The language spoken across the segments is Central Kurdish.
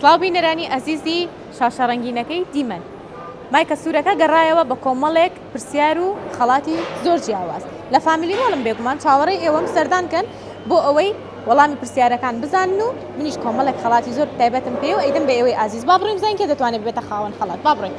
سڵاو بینەرانی ئەزیزی شاشە ڕەنگینەکەی دیمەن. مایکە سوورەکە گەڕایەوە بە کۆمەڵێک پرسیار و خەڵاتی زۆر جیاواز. لە فامیلی مۆڵم بێگومان چاوەڕێی ئێوەم سەردانکەن بۆ ئەوەی وەڵامی پرسیارەکان بزانن و منیش کۆمەڵێک خەڵاتی زۆر تایبەتم پێ و ئەیدەم بە ئێوەی ئازیز. با بڕێم زانین کێ دەتوانێت بێتە خاوەن خەڵات. با بڕێین.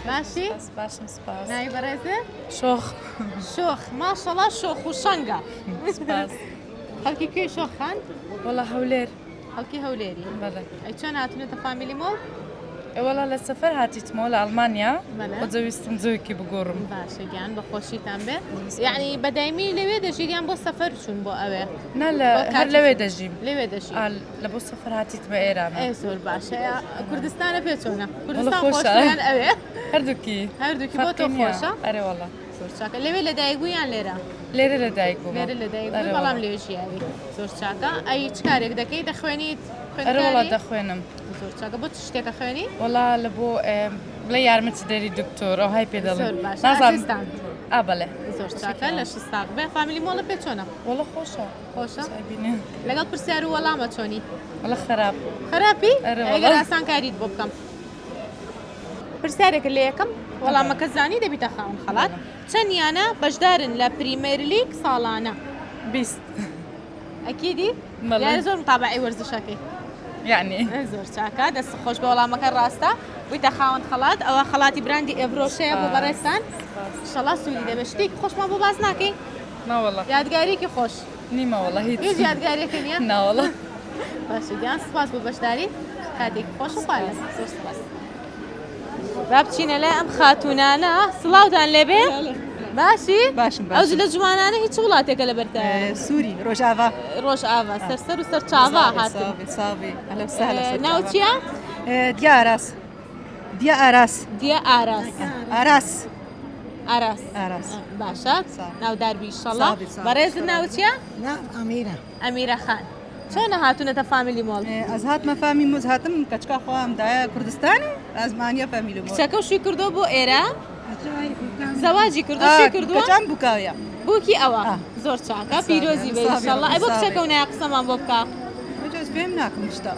ماشي؟ باشم سپاس. ناوی بەڕێزە؟ شۆخ. شۆخ ماشەڵڵا شۆخ و شەنگە. سپاس. خەڵکی کوێی شۆخان؟ وەڵا هەولێر. خەڵکی هەولێری؟ بەڵێ. ئەی چۆن هاتوونەتە فامیلی مۆڵ؟ وەڵا لە سەفەر هاتیتمەوە لە ئەڵمانیا. بەڵێ. خۆ جەویستم جۆیەکی بگۆڕم. باشە گیان بەخۆشیتان بێ. یعنی بەدایمی لەوێ دەژیریان بۆ سەفەر چوون بۆ ئەوێ؟ نا هەر لەوێ دەژیم. لەوێ دەژین. لە بۆ سەفەر هاتیتمە ئێرانە. ئێ زۆر باشە. کوردستانە پێ چۆنە؟ کوردستان خۆشە. خۆشیان ئەوێ؟ هەردووکی. هەردووکی بۆ تۆ خۆشە؟ ئەرێ وەڵا. زۆر چاکە. لەوێ لەدایک بوویان لێرە؟ لێرە لەدایک بووم. لێرە لەدایک بووی بەڵام لێوێ ژیاوی. زۆر چاکە. ئەی چ کارێک دەکەی دەخوێنیت؟ ئەرێ وەڵا دەخوێنم. زۆر چاکە. بۆ چ شتێکە خوێنی؟ وەڵا لە بۆ بڵێ یارمەتیدەری دکتۆر ئەو های پێ دەڵێن. زۆر باشە. ئەسیستان. بەڵێ. زۆر چاکە. لە شستاق بێ فامیلی مۆڵە پێ چۆنە؟ وەڵا خۆشە. خۆشە؟ سایبینێ. لەگەڵ پرسیار و وەڵامە چۆنی؟ وەڵا خراپ. خراپی؟ ئەرێ وەڵا. ئەگەر ئاسان کاریت بۆ بکەم. پرسیارێکە لە یەکەم وەڵامەکە زانی دەبیتە خاوەن خەڵات. چەندیانە بەشدارن لە پریمەر لیگ ساڵانە؟ 20. ئەکیدی؟ بەڵێ. یارە زۆر متابعی وەرزشەکەی. یعنی. زۆر چاکە. دەست خۆش بە وەڵامەکە ڕاستە. بوویتە خاوەن خەڵات. ئەوە خەڵاتی براندی ئێڤرۆشەیە بۆ بەڕێستان. ئینشەڵا سوودی دەبێت. شتێکی خۆشمان بۆ باز ناکەی؟ ناوەڵا. یادگاریەکی خۆش. نیمە وەڵا هیچ. هیچ یادگاریەکە نییە؟ ناوەڵا. باشە گیان سپاس بۆ بەشداری. کاتێکی خۆش و پارێ. زۆر سپاس. با بچینە لای ئەم خاتوونانە. سڵاوتان لێبێ؟ باشی؟ باشم ئەو لە جوانانە هیچ وڵاتێکە لەبەرتە؟ سووری ڕۆژاوا. ڕۆژئاوا سەرسەر و سەر چاوا هاتن. ساوی ئەلە وسهلا. ناو چییە؟ دیا ئاراس. دیا ئاراس. دیە ئاراس. ئاراس. ئاراس. ئاراس. باشە. ناوداربی ئینشەڵا. ساوی، ساوی. بەڕێزت ناو چییە؟ نعم أميرة. ئەمیرە خان. چۆنە هاتوونەتە فامیلی مۆڵ؟ ئەز هاتمە فامی موز هاتم کەچکا خۆم دایە کوردستانی ئەزمانیا فامیلی بۆ. کچەکە شووی کردۆ بۆ ئێرە؟ زەواجی کردو شووی کردووە؟ کەچان بووکاویە. بووکی ئەوە زۆر چاکە پیرۆزی بێ ئینشەڵا. ئەی بۆ کچەکە و نایە قسەمان بۆ بکە. بەجۆز پێم ناکەم شتا.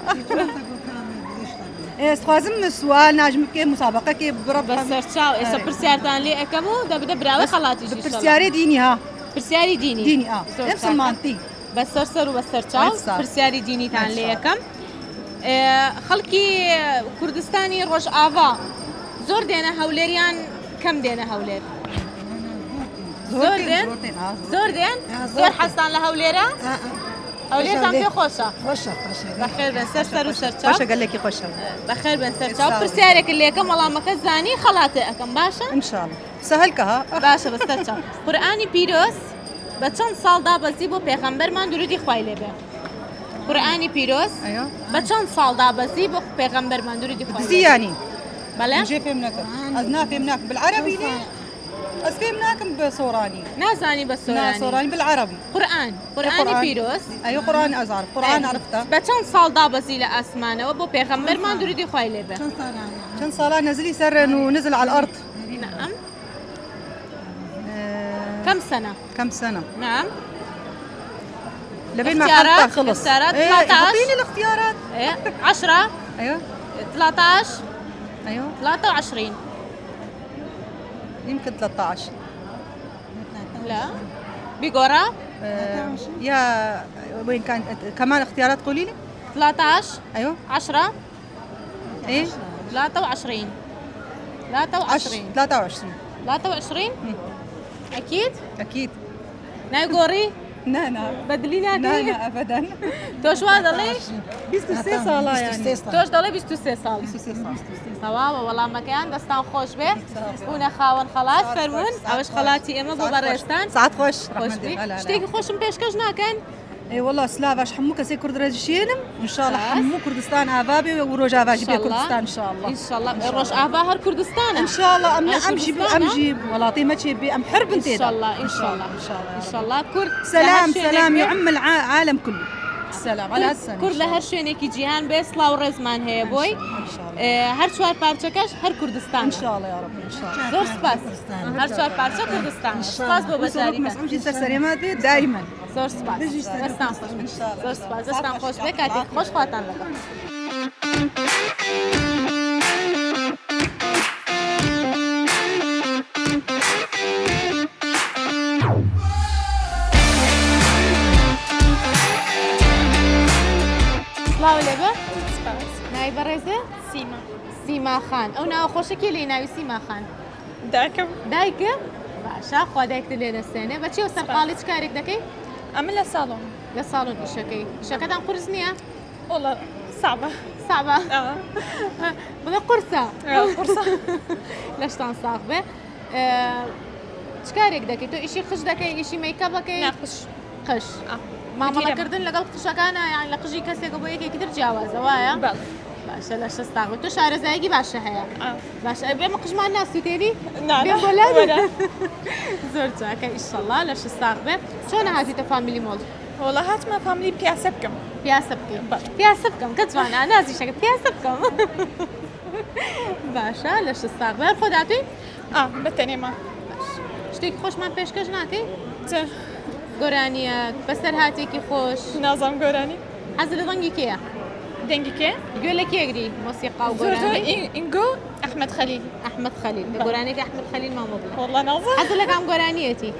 ئێستخوازم سوال ناژم بکێ مسابقەکێ بڕە بە سەرچاو ئێستا پرسیارتان لێ ئەەکەم و دەبدە براوە خەڵاتیش پرسیاری دینی ها. پرسیاری دینی. دینی زۆر ئەم سلمانتی. بە سەرسەر و بە سەرچاو پرسیاری دینیتان لێ یەکەم. خەڵکی کوردستانی ڕۆژئاوا زۆر دێنە هەولێریان کەم دێنە هەولێر؟ زۆر دێن؟ زۆر دێن؟ زۆر حەستان لە هەولێرە؟ هەولێرتان پێ خۆشە؟ خوشة خوشة. بەخێر بن سەرسەر و سەرچاو. خۆشە گەلێکی خۆشە. بەخێر بن سەرچاو. پرسیارێک لێ یەکەم وەڵامەکە زانی خەڵاتێ ئەەکەم باشە؟ ئینشاءڵڵا. سەهەلکەها. باشە بە سەرچاو. قورئانی پیرۆز بە چەند ساڵ دابەزی بۆ پێغەمبەرمان درودی خوای لێبێ؟ قورئانی پیرۆز بە چەند ساڵ دابەزی بۆ پێغەمبەرمان درودی خوای لێبێ؟ زیانی. بەڵێ؟ جێ پێم نەکەم. ئەز نافێم ناکەم بالعربی لێ. ئەس پێم ناکەم بە سۆرانی. نازانی بە نا سۆرانی. سۆرانی بالعربي. قورئانی پیرۆز أيوة قرآن أزعر قرآن عرفته. بە چەند ساڵ دابەزی لە ئاسمانەوە بۆ پێغەمبەرمان درودی خوای لێبێ؟ كان صلاة نزلي سر ونزل على الأرض. نعم. كم سنة؟ كم سنة؟ نعم. لبين ما اختيارات؟ حلقة خلص. اختيارات إيه 13. أعطيني الاختيارات. إيه 10 أيوة 13 أيوة 23. يمكن 13. لا بيقورا يا وين كان كمان اختيارات قولي لي. 13 أيوة 10 إيه 23. 23 23. 23 أكيد؟ أكيد. نايقوري نا بدلي لا ناكي لا أبدا. توش واضلي 26 صالة يعني. توش ضلي 26 سال 26 صالة. تمام والله مكان دستان خوش به هنا خاون خلاص فرمون اوش خالاتي اما بو برستان ساعات خوش خوش بي شتيكي خوشم بيشكش ناكن اي والله سلافاش حمو كسي كرد رجشينم وان شاء الله حمو كردستان ابابي وروجا باجي بي كردستان ان شاء الله. ان شاء الله روش ابا هر كردستان ان شاء الله امجي ولاطي ما تشي ام حرب انت ان شاء الله ان شاء الله ان شاء الله ان شاء الله كرد سلام سلام يعم العالم كله. سلام على هالسنة کورد لە هەر شوێنێکی جیهان بێ سڵاو و ڕێزمان هەیە بۆی إن شاء الله هەر چوار پارچەکەش هەر کوردستان إن شاء الله يا رب إن شاء الله زۆر سپاس هەر چوار پارچە کوردستان سپاس بۆ بەزاریتان مسعود جيت سلامات دائما زۆر سپاس دەستان خۆش زۆر سپاس دەستان خۆش بێ کاتێک خۆش خواتان لەگەڵ سڵاو لێبە ناوی بەڕێزێ سیما خان ئەو ناوە خۆشەکێ لێ ناوی سیما خان داكم دایکە باشە خوا دایکتە لێ دەستێنێ بەچی و سەرقاڵی چ کارێک دەکەی عمل صالون لە ساڵون ئیشەکەی شەکەتان قورس نییە والله صعبة سابە بڵێ قورسە فرصة لە شتان ساغ بێ چ کارێک دەکەی تۆ ئیشی خش دەکەی ئیشی مەیکەبەکەی ناقش قش مامەڵەکردن لەگەڵ قشەکانە یان لە قژی کەسێکە بۆ یەکێکی تر جیاوازە وایە بەڵێ باشە لە شەستاغ تۆ شارەزایەکی باشە هەیە باشە بێمە قژمان ناسی تێری نا بێ بۆلا زۆر چاکە ئیشەڵا لە شەستاغ بێ چۆنە هاتیتە فامیلی مۆڵ والله هاتما فاملي بياسة بكم پیاسە بکەین پیاسە بکەم کە جوانە نازی شەکە پیاسە بکەم باشە لە شەستاغ بێ خۆ داتووی بتنما شتێکی خۆشمان پێشکەش ناکەی ت گۆرانیە بەسەر هاتێکی خۆش نازم قراني حەز لە ڕەنگی کێیە دنجي كي گوێ لە کێگری مۆسیقا و زور گۆرانی إنجو أحمد خليل ئەحمد خەلیل لە گۆرانێکی ئەحمد خەلیل مامۆ بڵێ والله نازم حەز لە کام گۆرانیەتی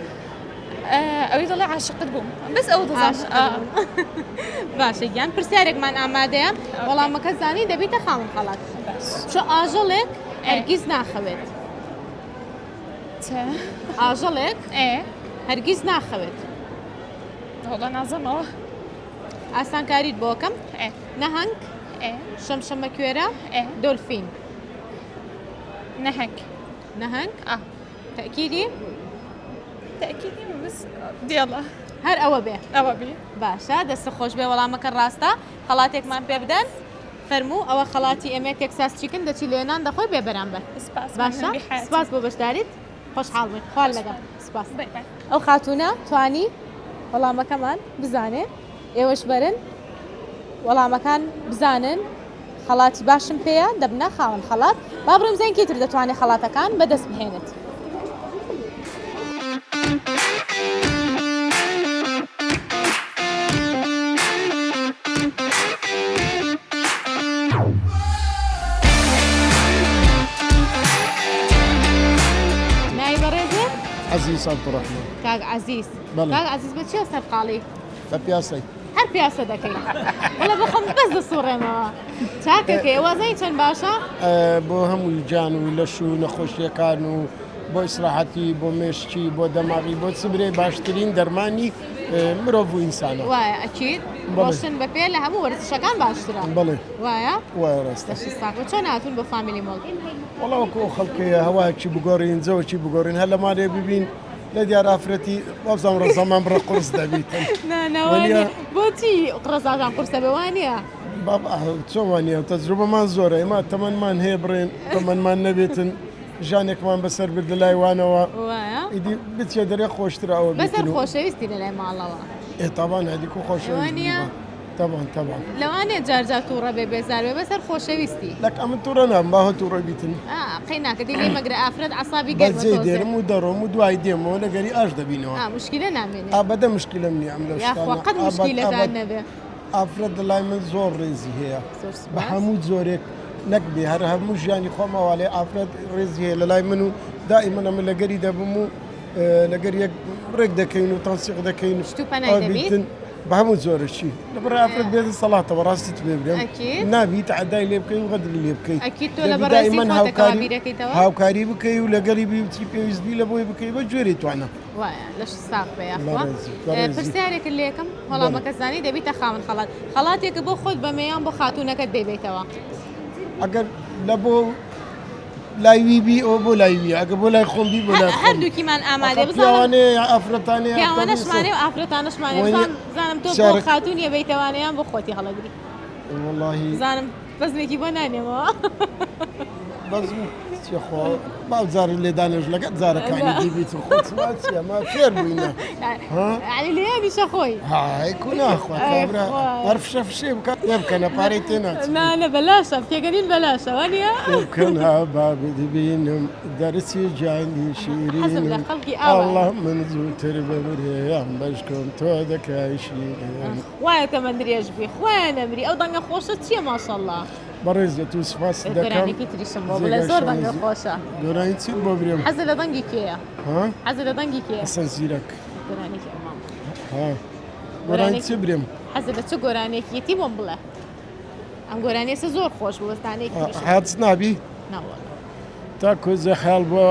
أو يطلع عاشق تقوم بس أو ضزام باشە گیان پرسیارێکمان ئامادەیە وەڵامەکە زانی دەبیتە خاوەن خەڵات چۆ ئاژەڵێک هەرگیز ناخەوێت ت ئاژەڵێک إيه هەرگیز ناخەوێت والله نازم ئاسانکاریت بۆکەم إيه نەهەنگ إيه شەمشەمە کوێرە إيه دۆلفین نهك نەهەنگ تەکیدی تأكيد بس يلا هەر ئەوە بێ أبابي باشە دەستە خۆش بێ وەڵامەکە ڕاستە خەڵاتێکمان پێ بدەن فەرموو ئەوە خەڵاتی ئەمێ تێکساس چیکن دەچی لێنان دەخۆی بێ بەرامبەر باشە سپاس بۆ بەشداریت خۆشحاڵ بن خوار لەگەڵ سپاس ئەو خاتونە توانی وەڵامەکەمان بزانێ ئێوەش بەرن وەڵامەکان بزانن خەڵاتی باشم پێیە دەبنە خاوەن خەڵات با بڕم زەنگی تر دەتوانێت خەڵاتەکان بەدەست بهێنێت نای بەڕێزێ عزيز عبد الرحمن کاک عزیز بەڵێ. کاک عزیز بە چیە سەرقاڵی بەپیاسەی هەر پیاسە دەکەین وڵە بخەم بەس دەسوڕێمەوە چاکەکەی وازای چەند باشە بۆ هەمووی جان و لەش و نەخۆشیەکان و بۆ ئیسراحەتی بۆ مێشکی بۆ دەماغی بۆ سبرێ باشترین دەرمانی مرۆڤ و ئینسانە وایە ئەکید بەڵێ. ڕۆشن بەپێ لە هەموو وەرزشەکان باشترە بڵێ وایە وایە ڕاستە دەشی ساق چۆن هاتون بۆ فامیلی مۆڵ وەڵاوەکو خەڵکەیە هەوایەکی بگۆڕین جەوەکی بگۆڕین هەر لە مالێ ببین لە دیارافرەتی وەبزان ڕزەمان بڕە قورس دەبیتن نانەوانێ بۆچی ڕزازان قورسە بێوانە چۆوانە تەجروبەمان زۆرە ئێمە تەمەمان هەیە بڕێن تەمەمان نەبێتن ژانێکمان بەسەر برد لە لایوانەوە وایە ئیدی بچێ دەرێ خۆشتراوە بەسەر خۆشەویستی لە لای ماڵەوە تاوان هەدیکو وانە؟ تاوان لەوانێ جارجار تووڕە بێ بێزار بێ بەسەر خۆشەویستی لەک ئەمە تووڕە نام باهە تووڕە بیتن قەی ناکەدی لێ مەگرە ئافرەت عسابی بەجێ دێرم و دەڕۆم و دوای دێمەوە لەگەری ئاش دەبینەوە مشکلە نامێنێ ئابەدە مشکلم نیە ئەم لە یاخوا قەت مشکلەدان نەبێ ئافرەت لەلای من زۆر ڕێزی هەیە زۆر سوپاس. بە هەموو زۆرێک نەکبێ هەر هەموو ژیانی خۆمەوە لێ ئافرەت ڕێزی هەیە لەلای من و دائیمەن ئەمە لەگەری دەبم و لەگەر یەک ڕێک دەکەین و تەنسیق دەکەین شتو پەنای دەبیت؟ بە هەموو زۆرەشی لەبڕای ئافرەت بێت سەڵاتەوە ڕاستت پێ برێم ئەکید. نابیت عەدای لێ بکەین و غەدری لێ بکەیت ئەکید تۆ لە بەڕێزی خۆتەکەوا بیرەکەیتەوە هاوکاری بکەی و لەگەری بیوتی پێویستی لە بۆی بکەی بە جوێری توانە وایە لەش ساق بێ یاخوا بەڕێزی. پرسیارێکە لێکم وەڵامەکە زانی دەبیتە خاوەن خەڵات خەڵاتێکە بۆ خۆت بەمەیان بۆ خاتونەکەت دەیبێتەوە ئەگەر لە بۆ لایویبی ئەو بۆ لایوی ئەگە بۆ لای خۆمبی بۆ لای هەردووکیمان ئامادە بزانم پیاوانەیە ئافرەتانەیە پیاوانەشمانێ و ئافرەتانەشمانێ زانم تۆ بۆ شارک- خاتونیە بیتەوانەیان بۆ خۆتی هەڵەگری واللهی زانم بەزمێکی بۆ نانێمەوە بەس خۆ باوزار لێ دانێژ لەگەت جارەکانی دیبیت خۆ چیە ما فێر بووینە علی لێ میشە خۆی هاي ناخوا کابرا هەرفشە فشێ بکات لێ بکەنە پارەی تێناچ نانە بەلاشە پێگەنین بەلاشە وانە بکەنها با ببینم دەرسی جانی حەزم لە شیرین خەڵکی ئاوە الله من زووتر ببرێیان بەشکۆم تۆ دەکای شیرین خوایە کە من درێژ بی خوایە نەمری ئەو دەنگە خۆشە چییە ماشەڵڵا بەڕێزێت و سپاس دەکەم گۆرانێکی تریشم بۆ بڵێ زۆر دەنگە خۆشە گۆرانی چیت بۆ برێم حەزە لە دەنگی کێیە ها حەزە لە دەنگی کێ حەسەن زیرەک گۆرانێکی ئەمام ها گۆرانی چی برێم حەزە لە چ گۆرانێکیەتی بۆم بڵێ ئەم گۆرانێسە زۆر خۆش بوو وەستانێکی تریشم حادس نابی ناوەڵە تاکو زەحاڵ بۆ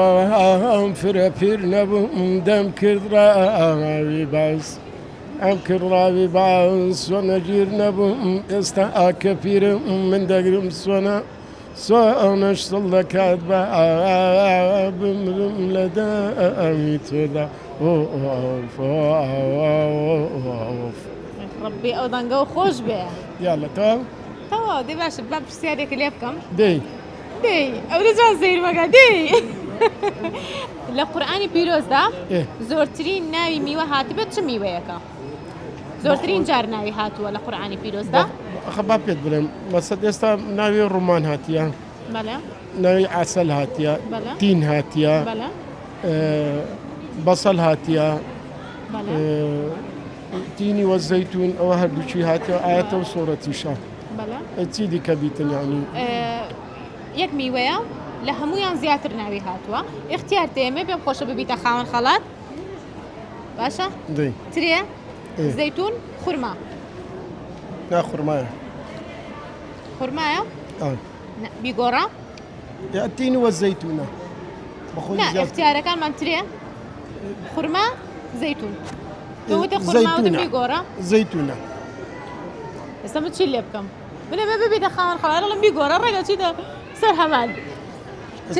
ئەم فرە پیر نەبووم دەم کرد ڕاوی باس ئەم کردڕاوی باس سۆنە گیر نەبووم ئێستا ئاکە پیرم من دەگرم سۆنە سۆنەش سڵ دەکات بە بمرم لە دەمی تۆدا ڕبی ئەو دەنگە و خۆش بێ یاڵە تاو تەواو دێ باشە با پرسیارێکە لێ بکەم دەی دێ ئەو لەجان زەیر مەگە دێ لە قورئانی پیرۆزدا زۆرترین ناوی میوە هاتبێت چ میوەیەکە زۆرترین جار ناوی هاتووە لە قورئانی پیرۆزدا خەبا پێت بڵێم مەسەد ئێستا ناوی ڕوومان هاتیە بەڵێ ناوی عسل هاتیە بەڵێ. تین هاتیە بەڵێ بەسەڵ هاتیە بەڵێ تینی وەزەیتون ئەوە هەردووچی هاتیە ئاەتە و سۆرەتیشە بەڵێ چی دیکە بیتن یانی یەک میوەیە لە هەمویان زیاتر ناوی هاتووە اختیار تێمێ پێم خۆشە ببیتە خاوەن خەڵات باشە دەی ترێ زەیتون خورما ناخورمایە خورمایە بیگۆڕە تینی وەزەیتونە بەخۆی نا زیاتر اختیارەکانمان ترێ خورما زەیتون تۆوتە خورما و بیگۆڕە زەیتونە ئێستا من چی لێ بکەم بنێمە ببیتە خاوەن خەڵات لەم بیگۆڕە ڕێگە چیتە سەر هەمان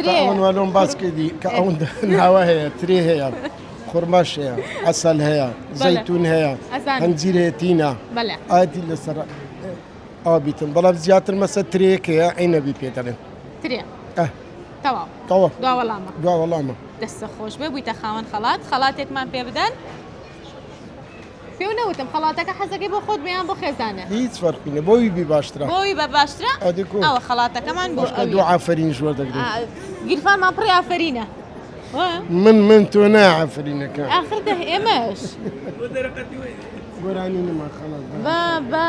ئەوەنوالۆم باس کردی کە ئەوەندە ناوە هەیە ترێ هەیە خورماش هەیە عەسەل هەیە زەیتون هەیە هەنجیر هەیە تینە بەڵێ ئاەتی لەسەر ئابیتن بەڵام زیاتر مەسە ترێکەیە عینەبی پێدەڵێن ترێ ئە تەواو تەوە دوا وەڵامە دوا وەڵامە دەستە خۆش بێ بوویتە خاوەن خەڵات خەڵاتێکمان پێ بدەن پێو نەوتم خەڵاتەکە حەزەکەی بۆ خۆت بیان بۆ خێزانە هیچ فەرقینە بۆی بی باشترە بۆی بە باشترە ئەدیکو ئەوە خەڵاتەکەمان بۆ دوو ئافرین ژوەر دەگرێت گیرفانمان پڕی ئافرینە من تۆ نائافرینەکە ئاخر دە ئێمەش گۆرانی نما خەڵات با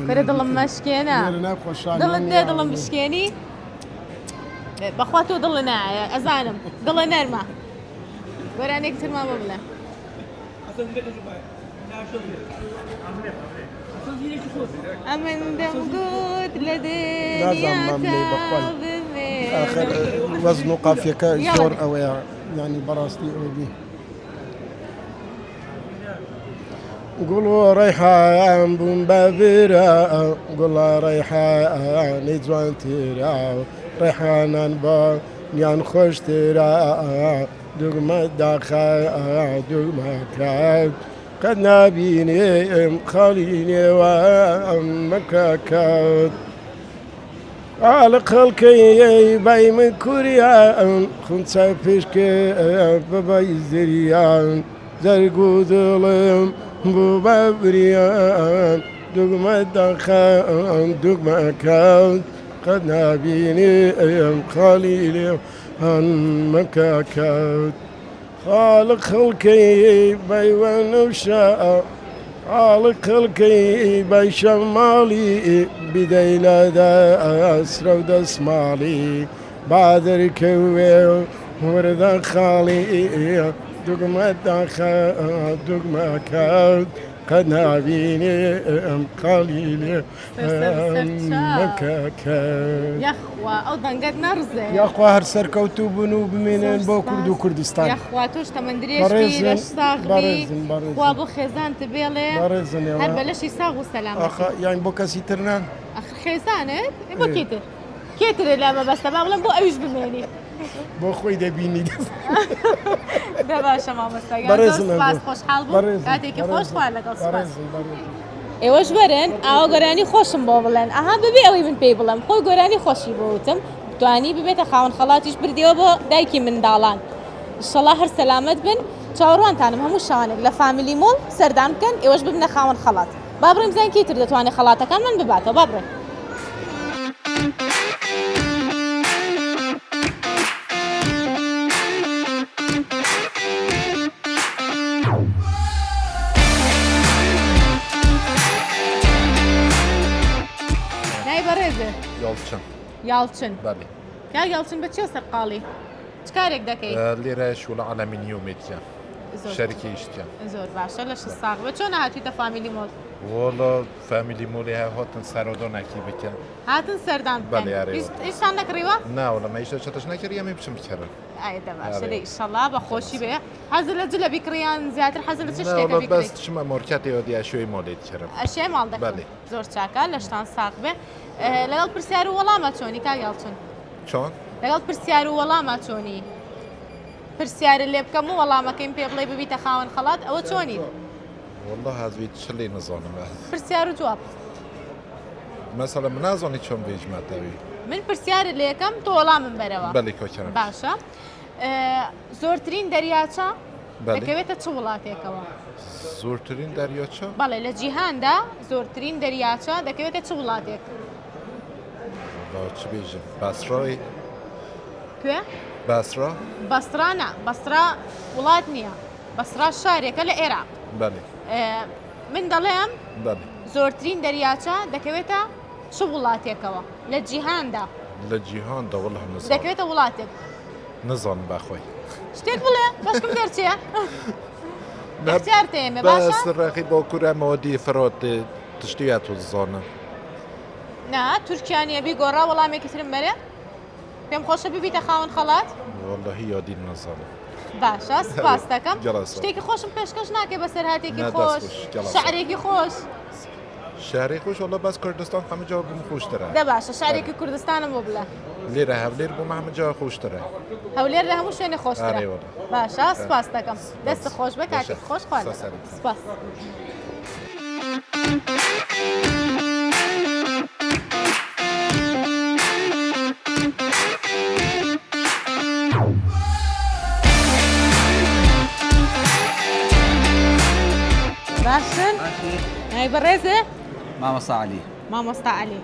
بەرە دڵم مەشکێنە دڵت دێ دڵم بشکێ بشکێنی بەخوا تۆ دڵ نایە ئەزانم دڵە نەرمە گۆرانێک ترمان بۆ بڵێ ئەمن دەمگوت لە آخر وەزن و قافیەکە زۆر ئەوەیە ینی بەڕاستی ئەوە بی گوڵ و ڕێحان بووم بەبرا گوڵە ڕێحانی جوانترا ڕێحانان بە نیان خۆشترا دوگمە داخە دوگمەکات قەت نابینێم خاڵی نێوە مەکەکەوت ئاڵە خەڵکەی بای من کوریان خونچە پێشکە بەبای زریان زەرگ و دڵم بوو بە بریان دوگمە داخەم دوگمەکەوت قەت نابینێم خاڵی نێوان مەکەکەوت خالق خەڵکەی بەیوە نەوشە خالق خەڵکەی بای شەماڵی بدەی لەدا ئەسرە و دەسماڵی بادرکەوێ وردە خاڵی دوگمە داخە دوگمەکەوت قەت نابینێم خاڵی لێ مەکەکەوت یەخوا ئەو دەنگەت نەڕزێ یاخوا هەر سەرکەوتوو بوون و بمێنن بۆ کورد و کوردستان یەخوا تۆش تەمەندرێژی لەش ساغبی خوا بۆ خێزانت بێڵێ هەر بەلەشی ساغ و سەلامەتی یان بۆ کەسی ترنان خێزانت بۆ کێتر کێترێ لەمە بەستە با بڵێم بۆ ئەویش بمێنی بۆ خۆی دەبینی بێ باشە مامۆستاگان سپاس خۆشحاڵ بوو کاتێکی خۆش خوا لەگەڵ سپاس ئێوەش وەرن ئاوا گۆرانی خۆشم بۆ بڵێن ئاها ببێ ئەوەی من پێی بڵێم خۆی گۆرانی خۆشی بۆ وتم توانی ببێتە خاوەن خەڵاتیش بردیەوە بۆ دایکی منداڵان ئینشەڵا هەر سەلامەت بن چاوەڕوانتانم هەموو شانێک لە فامیلی مۆڵ سەردان بکەن ئێوەش ببنە خاوەن خەڵات با بڕێم زان کەیتر دەتوانێت خەڵاتەکان من بباتەوە با بڕێن نای بەڕێزێ Yalçın. یاڵچن Bəli. یا یاڵچن بە چێ سەرقاڵی چ کارێک دەکەی Lirə şula alüminyum edeceğim. زۆر Şəriki işləyəcəm. زۆر باشە لە ساغ بە چۆن هاتوویتە فامیلی مۆڵ Valla family moli hatın sarodonaki bikən. هاتن سەردان بەڵێ، یارێ. ئیشان نەکڕیوە نه ولا ما işlə çatış نکردیم میشم بکرم. ئایدە باشە یارێ. لە ئیشەڵا بە خۆشی بێ حەزر لە جلە بیکڕیان زیاتر حەزر لە چ نه شتێکە ولا بیکڕی بس شما مرکتی و دیاشوی مالی دکرم. ئەشێ ماڵ دەکەم بەڵێ. زۆر چاکە لە شتان ساق بێ لەگەڵ پرسیار و وەڵامە چۆنی کا یاڵچن Çon? لەگەڵ پرسیار و وەڵامە چۆنی پرسیارە لێ بکەم و وەڵامەکەیم پێ بڵێ ببیتە خاوەن خەڵات ئەوە چۆنی Valla hazvi çلی نزانم. پرسیار و جواب Mesela منازانی چون بیجمت دوی. من پرسیارە لێکەم تۆ وەڵامم بەرەوە بله کوچرم. باشە زۆرترین دەریاچە بله. دەکەوێتە چ وڵاتێکەوە زورترین دریاچه؟ بەڵێ لە جیهاندا زۆرترین دەریاچە دەکەوێتە چ وڵاتێک Valla چی بیجم؟ بسرای؟ کوێ بسرا؟ بەسترانە بەسترا وڵات نییە بەسترا شارێکە لە عێراق بله. من دەڵێم بله. زۆرترین دەریاچە دەکەوێتە چ وڵاتێکەوە لە جیهاندا لجیهان دا والله نزان. دەکەوێتە وڵاتێک نزان بخوی. شتێک بڵێ باشکم دەرچێ اختیار تێمێ باشە بس رخی با کوره مادی فراد تشتیات و زانه. نا تورکیانیە بی گۆڕا وەڵامێکی ترم بەرێ پێم خۆشە ببیتە خاوەن خەڵات والله یادی نزانه. باشە سپاس دەکەم جەڵاسە. شتێکی خۆشم پێشکەش ناکێ بەسەر هاتێکی نه، خۆش دەست خۆش، جەڵاسە. شعرێکی خۆش شهری خوش والله بس کردستان همه جا بوم خوش تره. دە باشە شعرێکی کوردستانم بۆ بڵێ لیره هفلیر بوم همه جا خوش تره. هەولێر لە هەموو شوێنێ خۆشترە ئارێ وەڵا. باشە سپاس دەکەم دەست خۆش بە کاتێک باشە. خۆش خوارد سەسەری. سپاس باشن نای بەڕێزێ مامۆستا عەلی مامۆستا عەلی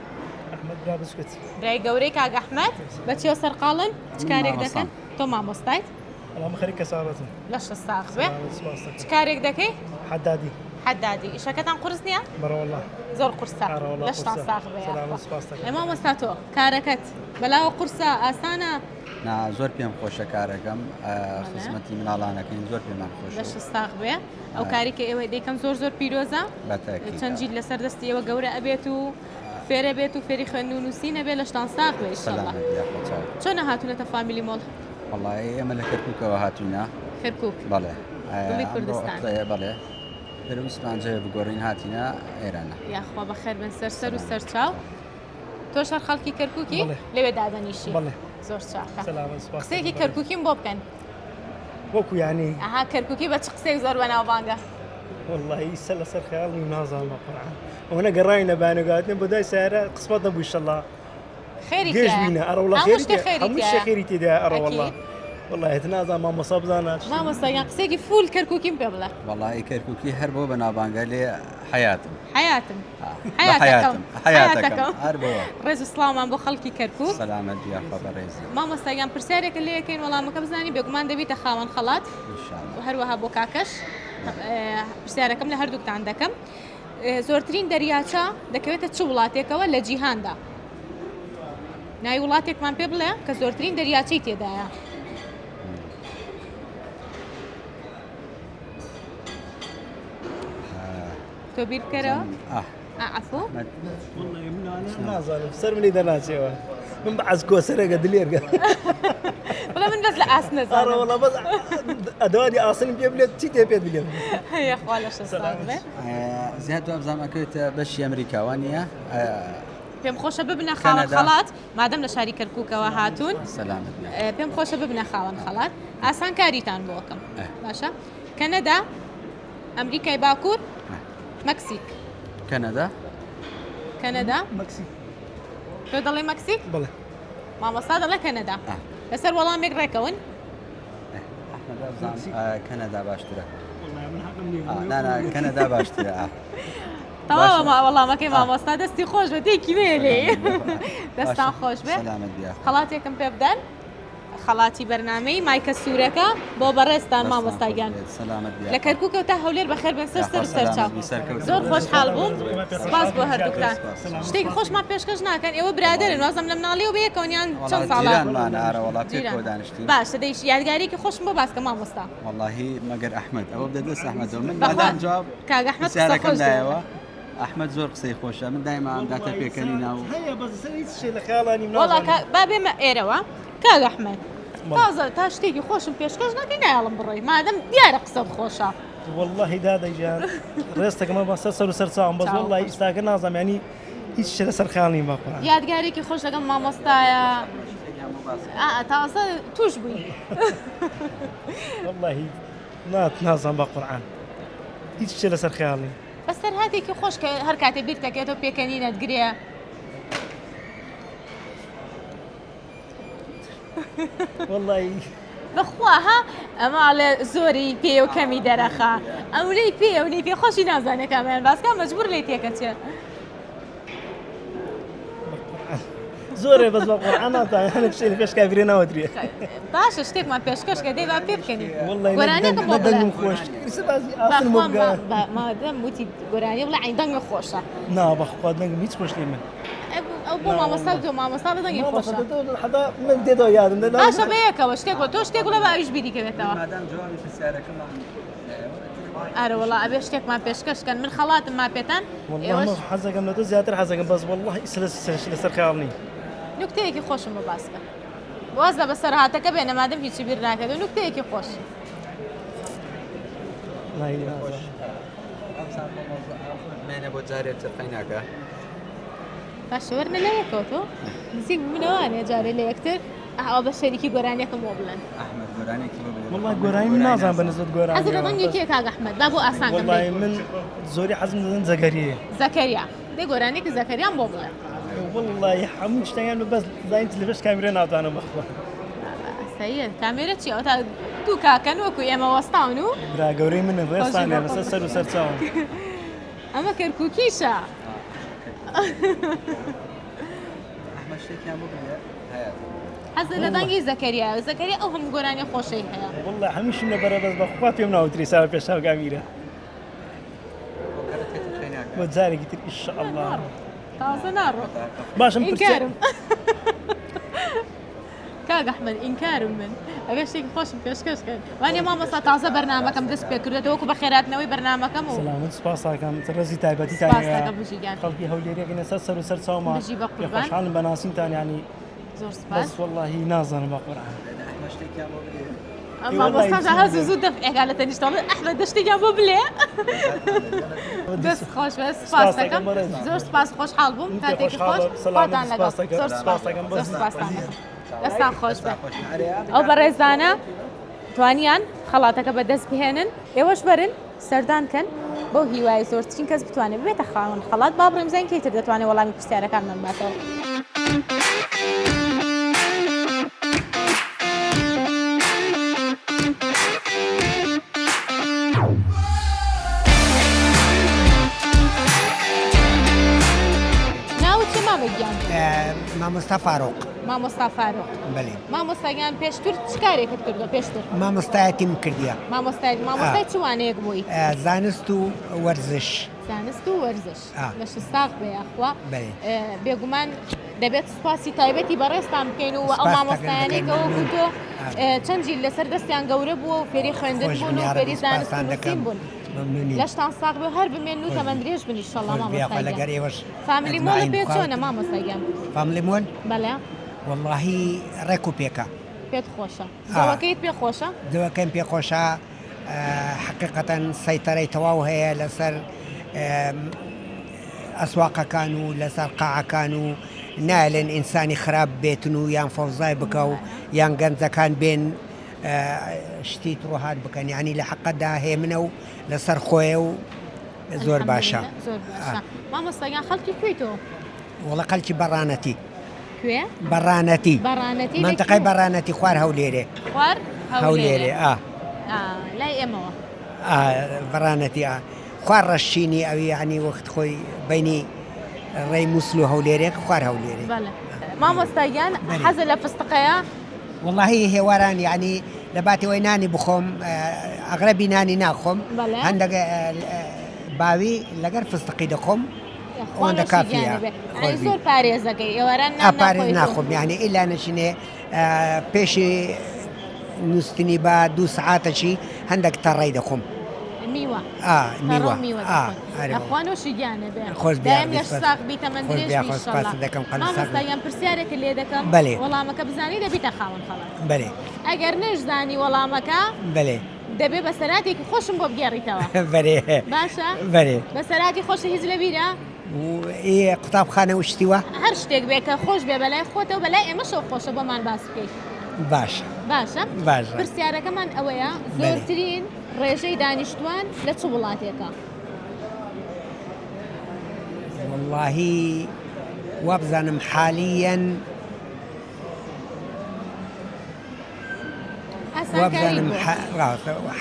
ئەحمەد برا بچکت برای گەورەی کاگ ئەحمەد بەچێ سەرقاڵن چ کارێک مامۆستا. دەکەن تۆ مامۆستایت ئەڵام خەری کەسابەتم لە شەستاخ بێ سپاس چ دەکەم کارێک دەکەی حەدادی حەدادی ئیشەکەتان قورس نییە بەڕەوەڵا زۆر قورسە ئارەوەڵا لە شتان قورسە. ساخ بێ سەلامە، سپاس دەکەم. ئەمە مامۆستا تۆ کارەکەت بەلاوە قورسە ئاسانە نا زۆر پێم خۆشە کارەکەم خزمەتی مناڵانەکەین زۆر پێمان لە خۆشە شەستاخ بێ ئەو کاری کە ئێوە دەیکەم زۆر زۆر پیرۆزە بەتەکی چەند جیل لەسەر دەستی ئێوە گەورە ئەبێت و فێرە بێت و فێری خوێندن و نووسینە بێ لە شتان ساخ بێ ئیشەڵڵا سەلامەت یاخۆچاو چۆنە هاتوونەتە فامیلی مۆڵ وەڵی ئێمە لە کەرکووکەوە هاتوینە کەرکووک بەڵێ دڵی کوردستان. بەڵێ پێویستمان جێ بگۆڕین هاتینە ئێرانە یاخوا بەخێر بن سەر و سەرچاو تۆ شەر خەڵکی کەرکووکی بەڵێ. لەوێ دادەنیشی بەڵێ. زۆر چاکە سەلامە، سپاس قسێکی دەکەم. کەرکووکیم بۆ بکەن وەکو یانی ئەها کەرکووکی بە چ قسێک زۆر بەناوبانگە والله سە لەسەر خەیاڵمی نازانم بە قورعان ئەوە گەڕاینە بانەگاتن بۆ دای سارە قسمەت نەبوو ئیشەڵڵا خێری گێژ بینە ئەڕەوڵا هەموو شتێ خێری هەموو تایە. شتێ خێری تێدا ئەڕەوەڵا ئەکید. والله هێت نازانم مامۆستا بزانات مامۆستایان قسێکی فول کەرکووکیم پێ بڵێ وەڵی کەرکووکی هەر بۆ بەناوبانگە لێ حیاتم حیاتم حیاتەکەم حیاتەکەم هەر بۆ ڕێز و سڵامان بۆ خەڵکی کەرکووک سەلامەت یاخوا بەڕێزی مامۆستایان پرسیارێکە لێەکەین وەڵامەکە بزانانی بێگومان دەبیتە خاوەن خەڵات ئینشاءالله. و هەروەها بۆ کاکەش پرسیارەکەم لە هەردووکتان دەکەم زۆرترین دەریاچە دەکەوێتە چ وڵاتێکەوە لە جیهاندا ناوی وڵاتێکمان پێ بڵێ کە زۆرترین دەریاچەی تێدایە تۆ بیر بکەرەوە عفو نازانم سەر منی دەناچێەوە من بەعەز کۆسەرێکە دلێرگە بڵێ من بەس لە ئاس نەزانم ئەڕەوەڵا بەس ئەدوانی ئاسنم پێ بلێت چی تێ پێ بلێم یەخوا لە شەستان بێ زیاد وابزانەکەوێتە بەشی ئەمریکاوانیە پێم خۆشە ببنە خاوەن کەنەدا. خەڵات مادەم لە شاری کەرکووکەوە هاتوون سەلامەت پێم خۆشە ببنە خاوەن خەڵات ئاسان کاریتان بۆکەم باشە کەنەدا ئەمریکای باکوور مەکسیک کەنەدا کەنەدا مەکسی تۆ دەڵێ مەکسیک بڵێ مامۆستا دەڵێ کەنەدا لەسەر وەڵامێک ڕێکەون احمد ابزان كندا باشترە والله من حقم نيم لا كندا باشترە تەواوە وەڵامەکەی مامۆستا دەستی خۆش بە تێکی مێلێ دەستان خۆش بێ سلامت بیا خەڵاتێکم پێ بدەن خەڵاتی بەرنامەی مایکە سوورەکە بۆ بەڕێستان مامۆستاگیان سلامت بیا لە کەرکووکە تا هەولێر بەخێر بن سەر سەرچاو زۆر خۆشحاڵ بووم سپاس بۆ هەردووکتان شتێکی خۆشمان پێشکەش ناکەن ئێوە برادرن وازم لە مناڵی و بەیەکەونیان چەند ساڵە جیرانمان ئارە وڵات پێکەوە دانیشتین باشە دەیش یادگاریکی خۆشم بۆ باسکە مامۆستا والله مەگەر ئەحمد ئەوە بدەدەست ئەحمەدەوە من دادان جواب کاک ئەحمەد قسە پرسیارەکەم خۆش دایەوە ئەحمەد زۆر قسەی خۆشە من دایما ئەم داتە پێکەنی ناو هيا بس هیچ شيء لخيالاني وڵا با بێمە ئێرەوە کاک ئەحمەد تازە تا شتێکی خۆشم پێشکەش ناکەی نایڵم بڕۆی مادەم دیارە قسەت خۆشە والله دادا جان رستك ما بس سر سرسام بس والله استاك نازم يعني هیچ شيء لسر خيالني ما قران یادگارێکی خۆش لەگەڵ مامۆستایە تازە توش بووی والله ما نازم بقران هیچ شيء لسر خيالني بەسەر هاتێکی خۆش کە هەر کاتێ بیر دەکێتەوە پێکەنینەت گرێ والله بەخوا ها ئەماڵێ زۆری پێ و کەمی دەرەخا ئەولەی پێ و نی پێ خۆشی نازانێت کامیان باسکە مەجبور لێ تێکەچێ زوري بس بقران انا شيء فيش كافرين ودري باشە شتێکمان پێشکەش کە دەی با پێ بکەنی والله گۆرانیەکەم بۆ ندم بڵێ خوش اصلا مبقى مادەم وتی گۆرانی بڵێ عین دەنگی خۆشە نا بخوا دنگ هیچ خوش لي من ئەو بۆ مامۆستا و تۆ مامۆستا بە دەنگی خۆشە حدا من ديدو يادم باشە بەیەکەوە شتێک بۆ تۆ شتێک لە باویش بیریکەوێتەوە مادام جوابی پرسیارەکەمان ئارە وڵا ئەبێ شتێکمان پێشکەشکەن من خەڵاتم ما پێتان والله ما حزقم لا زيادة حزقم بس والله لسر خيالني نکتەیەکی خۆشم بە باسکە واز لە بەسەر هاتەکە بێنە مادەم هیچی بیر ناکەێت و نکتەیەکی خۆش لا إله مێنە بۆ جارێک ترقیناکە باشەوەرنە لە یەکەوە تۆ نزیک منەوانێ جارێ لە یەکتر ئەوە بە شەریکی گۆرانیەکەم بۆ بڵێن ئەحمەد گۆرانێکی بۆ بڵێ والله قراني من نازم بنزل قراني حەزر لە دەنگێکی کاک ئەحمەد با بۆ ئاسانکەم والله بێت من زوري حزم دن زكريا زەکەریا دەی گۆرانێکی زەکەریان بۆ بڵێ والله حمود اشتغل بس زين تلفش كاميرين اعطانا مخبا سەیە کامێرە چی ئەو تا دوو کاکەن وەکو ئێمە وەستاون و برا قوري من الريس انا بس سر وسر ساوم ئەمە کەرکووکیشە ئەحمەد شتێکیان بۆ بڵێ هەیە حەزر لە دەنگی زەکەریا زەکەریا ئەو هەموو گۆرانی خۆشەی هەیە والله حمش من برا بس بخوا في مناو تري ساوي بيشاو كاميرا بۆ کەرەکە ترقیناکە وتزاري قلت ان شاء الله تازە ناڕۆ باش ئینکارم کاک ئەحمەد ئینکارم من ئەوێ شتێکی خۆشم پێشکەشکەن وانێ مامۆستا تازە بەرنامەکەم دەست پێ کردێت وەکو بە خێراتنەوەی بەرنامەکەم و سلامت سپاسا كم ترزي تايبتي سپاس دەکەم تاني بژیگیان خلقي هوليري كنا سر وسر ساوما بژی بە قوربان خوشحال بناسين تاني يعني زۆر سپاس بس والله نازن بقران ئەحمەد شتێکیان بۆ بڵێ مامۆستاژە هەزوو زوو دەفعێکا لە تەنیشتەوە ئەحمەد دەشتێکیان بۆ بلێ دەست خۆش بە سپاس دەکەم زۆر سپاس خۆشحاڵ بووم کاتێکی خۆش خۆتان لەگەڵ زۆر سپاستان دەستان خۆش بێ ئەو بەڕێزانە توانیان خەڵاتەکە بەدەست بهێنن ئێوەش بەرن سەردانکەن بۆ هیوای زۆرترین کەس بتوانێت ببێتە خاوەن خەڵات با بڕێمزان کەیتر دەتوانێت وەڵامی پرسیارەکانمان باتەوە ناوت چێ مامەگیان مامۆستا فاڕۆق مامۆستا فاروق بەێ مامۆستاگیان پێشتر چ کارێکت کردو پێشتر مامۆستایەتیم کردیە مامۆستای چوانەیەک بووی زانست و وەرزش زانست و وەرزش لە شستاق بەیەخوا بەێ بێگومان دەبێت سوپاسی تایبەتی بەڕێستان بکەین و ئەو مامۆستایانێکەوە بوو چەند جیل لەسەر دەستیان گەورە بووە و فێری خوێندن بوون و فێری زانست و نووسین بوون لەشتان ساق بێ هەر بمێن و تەمەند درێژ بن ئینشەڵڵا مامۆستاگیان لەگەر ئێوەش فامیلی مۆڵە پێ چۆنە مامۆستاگیان فاملی مۆن بەڵێ واللهی ڕێک و پێکە پێت خۆشە زەوەکەیت پێ خۆشە دەوەکەم پێ خۆشە حقیقەتەن سەیتەرەی تەواو هەیە لەسەر ئەسواقەکان و لەسەر قاعەکان و نالێن ئینسانی خراپ بێتن و یان فەوزای بکە و یان گەنجەکان بێن شتی ڕۆهات بکەن ینی لە حەقەتدا هەیە منە و لەسەر خۆیە و زۆر باشە زۆر باشە مامۆستاگیان خەڵکی کوێیتەوە وڵە خەڵکی بەڕانەتی کوێ بەڕانەتی بەڕانەتی منطقەی بەڕانەتی خوار هەولێرێ خوار هەولێرێ لای ئێمەوە بەڕانەتی خوار ڕەشینی ئەوی ینی وەخت خۆی بینی ڕێی مووسل و هەولێرێک خوار هەولێرێ مامۆستاگیان حەزە لە فستقەیە واللهی هێواران یعنی لە باتەوەی نانی بخۆم ئەغرەبی نانی ناخۆم هەندێک باوی لەگەر فستقی دەخۆم ئەوەندە کافیە زۆر پارێزەکەی ئێوەران پارێز ناخۆم یعنی ئیلا نەچینێ پێشی نووسنی بە 2 سعاتەچی هەندێک تەڕێی دەخۆم میوە میوەخوانۆشی گیانە بێ خۆش لە ساق بیتە من دەکەم مامۆستاگیان پرسیارێکە لێ دەکەم بەڵێ وەڵامەکە بزانی دەبیتە خاوەن خەڵات بەێ ئەگەر نەشزانی وەڵامەکە بەێ دەبێ بە سەراتێکی خۆشم بۆ بگێڕیتەوە بەێ باشە بەێ بە سەراتی خۆشی هیچ لە بیرە قوتابخانە وشتیوە هەر شتێک بێ کە خۆش بێ بەلای خۆتەوە بەلای ئێمەشەوە خۆشە بۆمان باس بکەیت باشە پرسیارەکەمان ئەوەیە زۆرترین ڕێژەی دانیشتوان لە چ وڵاتێکە واللهی وابزانم حاليا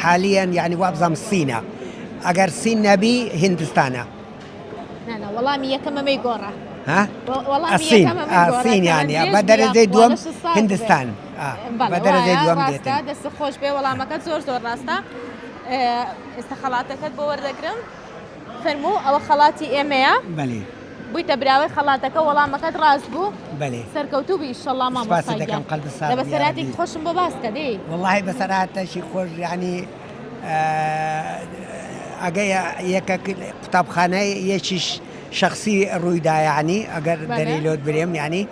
حاليا يعني وابزم الصين اگر الصين نبي هندستانا لا والله مية كما ما يقرا ها والله الصين الصين يعني بدل زي دوم هندستان بدل زي دوم راستا دست خوش به والله ما كان زور راستا استخلاتك بو وردگرم فرمو او خلاتي ايميا بله بويته براوي خلاتك والله ما كان راس بو بله سركوتو بي ان شاء الله ما مصايا قلب الصاد بسراتك خوش بباس كدي والله بسرات شي خوش يعني اجا يك كتابخانه يشش شخصي رويدا يعني اگر دليلود بريم يعني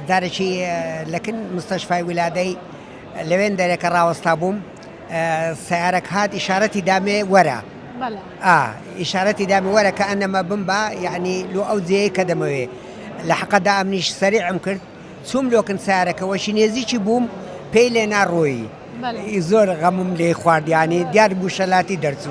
دار شيء لكن مستشفى ولادي لوين دارك راوستابوم سيارك هاد اشارتي دامي ورا بلى اشارتي دامي ورا كانما بمبا يعني لو او زي كدموي لحق دا امنيش سريع مكرت ثم لو كان سيارك وشينيزي بوم بيلنا روي يزور غمم لي خوارد يعني ديار بوشلاتي درسو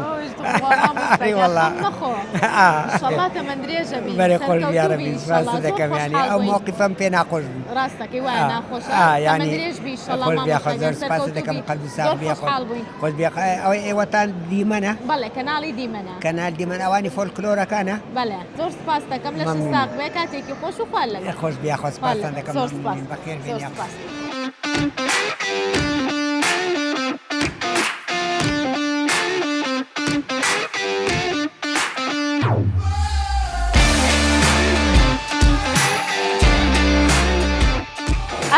اي والله ان شاء الله تمندريجه بي بري خوش يا ربي راسك يعني او موقفا بينا خوش راسك ايوا خوش يعني تمندريج بي ان شاء الله خوش بيا خوش راسك قلب ساق بيا خوش بيا اي وطن ديمنا بله كنالي ديمنا كنال ديمنا اواني فولكلورا كان بله زور سباستا كم لش الساق بكاتيك خوش وخالك خوش بيا خوش سباستا كم بخير بيا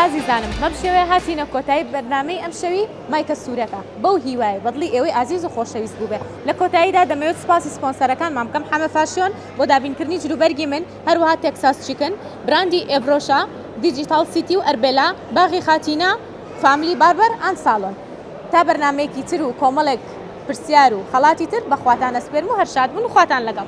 عزیزانم بەم شێوەیە هاتیینە کۆتایی بەرنامەی ئەم شەوی مایکە سوورەکە بەو هیوایە بەدڵی ئێوەی ئازیز و خۆشەویست بوو بێ لە کۆتاییدا دەمەوێت سپاسی سپۆنسەرەکانمان بکەم حەمە فاشیۆن بۆ دابینکردنی جلوبەرگی من هەروەها تێکساس چیکن براندی ئێڤرۆشا دیجیتال سیتی و ئەربێلا باغی خاتینە فامیلی باربەر ئان ساڵۆن تا بەرنامەیەکی تر و کۆمەڵێک پرسیار و خەڵاتی تر بەخواتان ئەسپێرم و هەر شاد بن و خواتان لەگەڵ